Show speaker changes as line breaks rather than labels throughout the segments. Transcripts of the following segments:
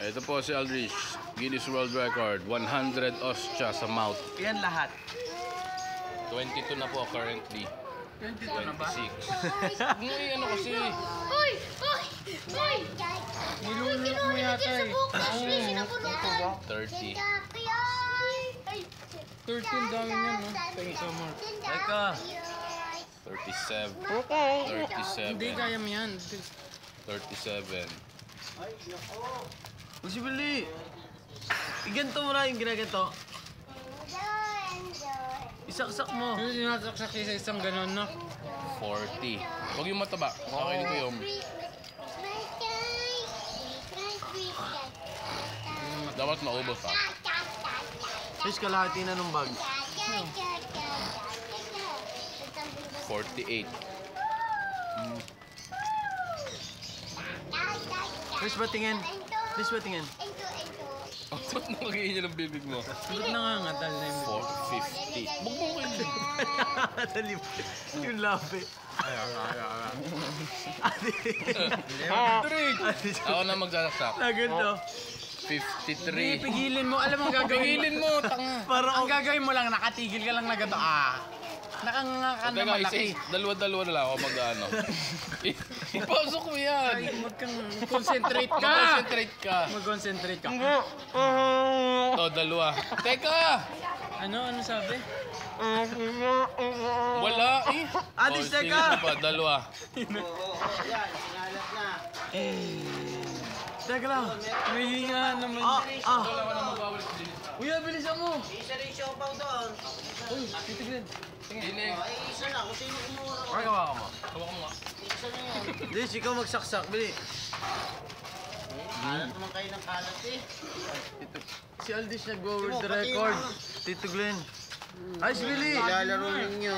Ito po si Aldrich. Guinness World Record. 100 ostya sa mouth.
Yan lahat.
22 na po currently.
22 na ba?
26. Ngayon ano kasi.
Uy! Uy! Uy!
Nilulunok mo yata eh.
Ito ba?
30.
13 dami yan, no? Thanks so much. Teka.
37.
Hindi
37.
kaya mo yan.
37.
Kasi bili. Iganto mo na yung ginaganto. Isaksak mo. Yung sinasaksak sa isang ganon, no?
40. Huwag yung mataba. Okay ko yung... Dapat maubos pa.
Fish kalahati na nung bag.
48.
Fish ba tingin? Fish ba tingin?
Ba't nakagayin niya ng bibig mo?
Sagot na nga nga dahil na yung
450. Bugbungin mo.
Dali mo. Yung labi.
Ako na magsasaksak.
Na ganito.
53.
Pigilin mo. Alam mo ang gagawin mo.
Pigilin mo, tanga.
Parang ang gagawin mo lang, nakatigil ka lang na ganito. Nakanganga ka na
Teka,
malaki.
dalawa-dalawa na lang ako mag-ano. Ipasok mo yan.
Ay, mag-concentrate ka.
Mag-concentrate ka.
Mag-concentrate ka.
O, dalawa. Teka!
Ano sabi?
Wala eh.
Adis,
sige
teka.
na pa, dalawa.
Teka lang. May hinga naman. Uy, bilisan mo.
Isa rin siya pa doon.
Uy, titignan.
Dinig.
Ay, isa na. Kung sino kumura.
Ay, kawa ka mo.
Hawak mo nga.
Isa na yan.
Liz, ikaw magsaksak. Bili.
Kalat naman kayo ng kalat eh.
Si Aldis nag-world
Timo,
record.
pati mo.
Tito Glenn. Ay, si Billy.
Nilalaro ninyo.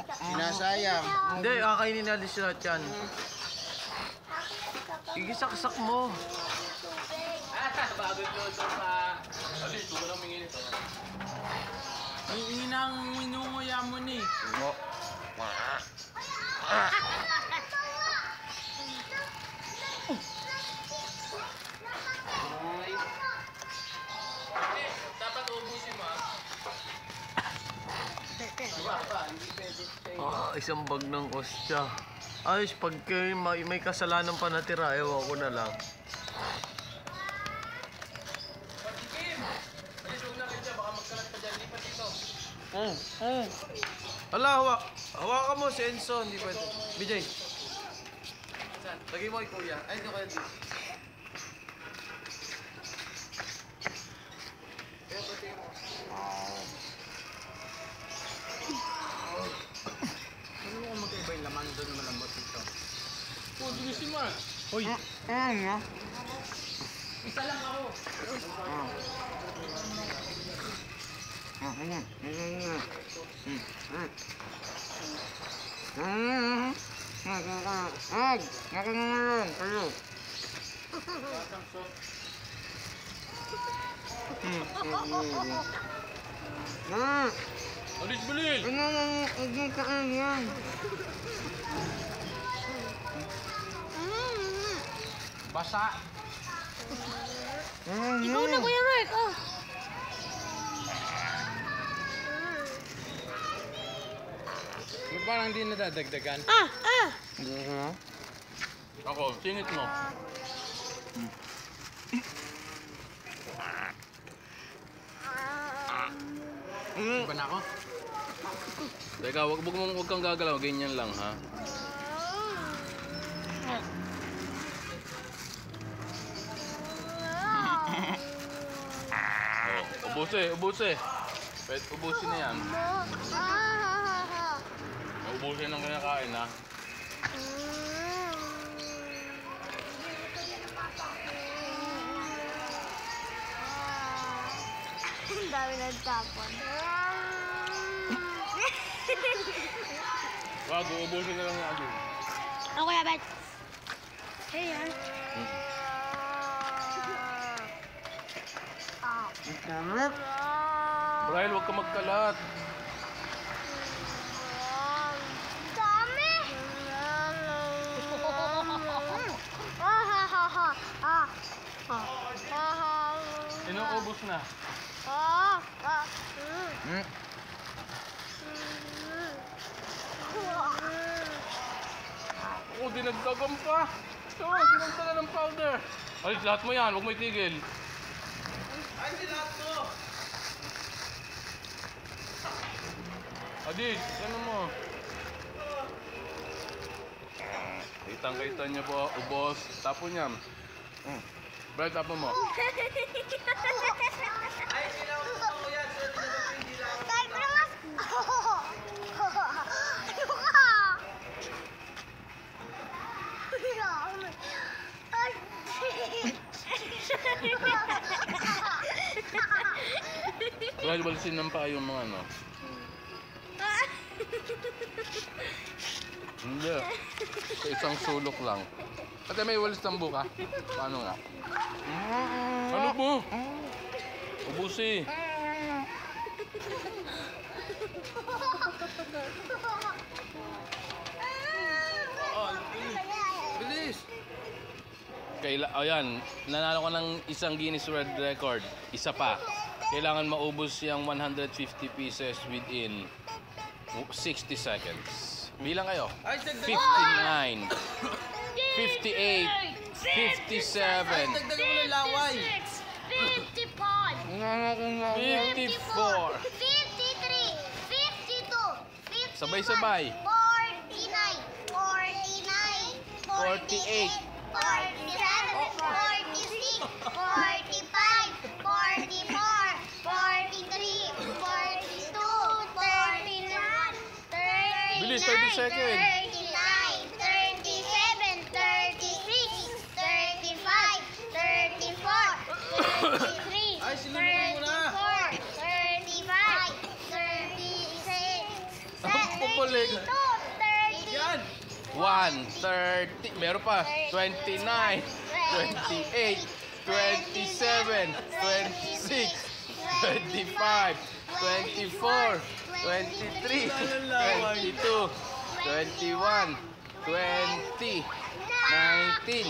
Sinasayang.
Hindi, kakainin ni Aldis lahat yan. Igisaksak mo.
Alis, huwag na mingin ito.
Ang inang minunguya mo ni.
Dapat ubusin mo.
Isang bag ng ostya. Ayos, pag may kasalanan pa natira, ewan ko na lang.
Alis, huwag na kayo dyan. Baka magkalat pa dyan. Lipat dito.
Hala, hawakan mo si Enzo, hindi pwede. BJ. Lagay mo kay Kuya. Ay, ito kaya dito. Ano mo kung magkaiba yung laman doon malambot ito?
Oh, bilis si Mark.
Hoy!
Isa lang ako. Alis, bilis! Basa.
Ikaw na, Kuya Mark. Oh.
Parang hindi nadadagdagan.
Ako, singit mo.
Ba na ako?
Teka, huwag kang gagalaw. Ganyan lang, ha? Oh, ubuse. Pwede ubusin na yan. Ubusin ang kinakain, ha?
Ang dami nagtapon.
Wag, ubusin na lang natin.
Ako, Kuya Bet. Hey, yan.
Brian, huwag ka magkalat.
Dami! Ah, ha, ha, ha. Ah.
Inuubos na. Oh, dinagdagan pa. So, dinagdagan ng powder. Alis, lahat mo yan. Huwag mo itigil.
Ay, silat ko!
Adis, ano mo? Kitang-kita niyo po, ubos. Tapon niya. Brad, tapon mo.
Ay, silaw ko yan. So, hindi lang
Brad, walisin ng pa yung mga ano. Hindi. Sa isang sulok lang. Ate, may walis ng buka. Paano nga? Ano mo? Ubusi. Bilis. Ayan, nanalo ko ng isang Guinness World Record. Isa pa. Kailangan maubos yung 150 pieces within 60 seconds. Bilang kayo. 59, 58, 57,
dagdagan mo ng laway.
54.
53, 52, 51,
Sabay-sabay.
49, 48, 47, 46, 45, 44, 43, 42, 41, 39,
Bilis, 30 seconds.
39, 37, 36, 35, 34, 33,
Ay, silimutin mo na.
34, 35, 36,
Ang pupulik.
32, 30,
Yan!
130. Meron pa. 29, 28, 27, 26, 25, 24, 23, 22, 21, 20, 19,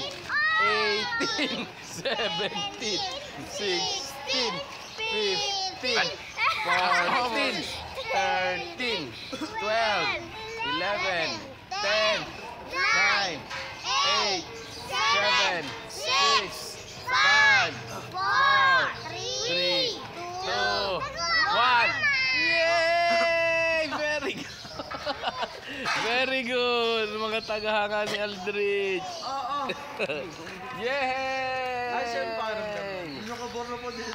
18, 17, 16, 15, 14, 13, 12, 11, 10, 9, 8, 7, 6, 5, 4, 3, 2, 1. Yay! Very good! Very good! Mga tagahanga ni Aldrich.
Oo.
Yay!
Ay, siya yung parang nakabor na po dito.